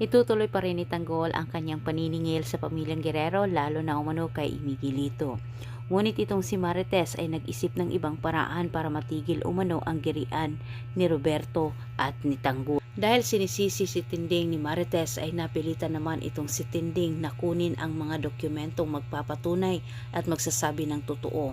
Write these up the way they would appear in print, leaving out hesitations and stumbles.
Itutuloy pa rin ni Tanggol ang kanyang paniningil sa pamilyang Guerrero lalo na umano kay Miguelito. Ngunit itong si Marites ay nag-isip ng ibang paraan para matigil umano ang girian ni Roberto at ni Tanggol. Dahil sinisisi si Tinding ni Marites ay napilitan naman itong si Tinding na kunin ang mga dokumentong magpapatunay at magsasabi ng totoo.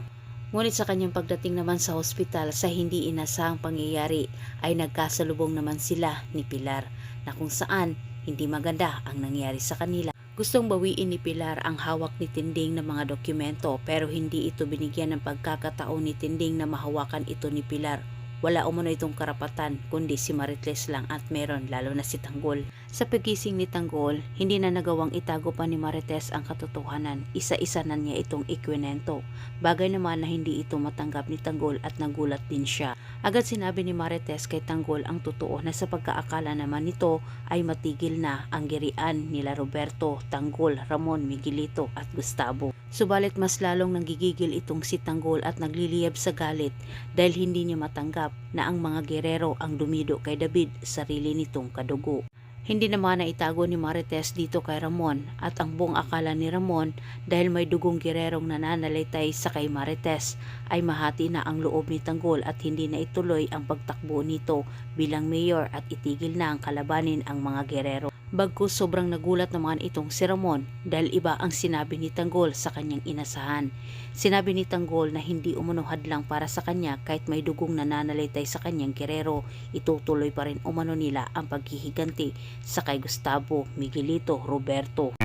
Ngunit sa kanyang pagdating naman sa hospital sa hindi inasahang pangyayari ay nagkasalubong naman sila ni Pilar na kung saan hindi maganda ang nangyari sa kanila. Gustong bawiin ni Pilar ang hawak ni Tinding ng mga dokumento pero hindi ito binigyan ng pagkakataon ni Tinding na mahawakan ito ni Pilar. Wala umano itong karapatan kundi si Marites lang at meron lalo na si Tanggol. Sa pagising ni Tanggol, hindi na nagawang itago pa ni Marites ang katotohanan. Isa-isa na niya itong ikwinento. Bagay naman na hindi ito matanggap ni Tanggol at nagulat din siya. Agad sinabi ni Marites kay Tanggol ang totoo na sa pagkaakala naman nito ay matigil na ang girian nila Roberto, Tanggol, Ramon, Miguelito at Gustavo. Subalit mas lalong nanggigigil itong si Tanggol at nagliliyab sa galit dahil hindi niya matanggap na ang mga Guerrero ang dumido kay David, sarili nitong kadugo. Hindi naman naitago ni Marites dito kay Ramon at ang buong akala ni Ramon dahil may dugong Guerrerong nananalaytay sa kay Marites ay mahati na ang loob ni Tanggol at hindi na ituloy ang pagtakbo nito bilang mayor at itigil na ang kalabanin ang mga Guerrero. Bagkus sobrang nagulat naman itong si Ramon dahil iba ang sinabi ni Tanggol sa kanyang inasahan. Sinabi ni Tanggol na hindi umano hadlang para sa kanya kahit may dugong nananalaytay sa kanyang Guerrero, itutuloy pa rin umano nila ang paghihiganti sa kay Gustavo, Miguelito, Roberto,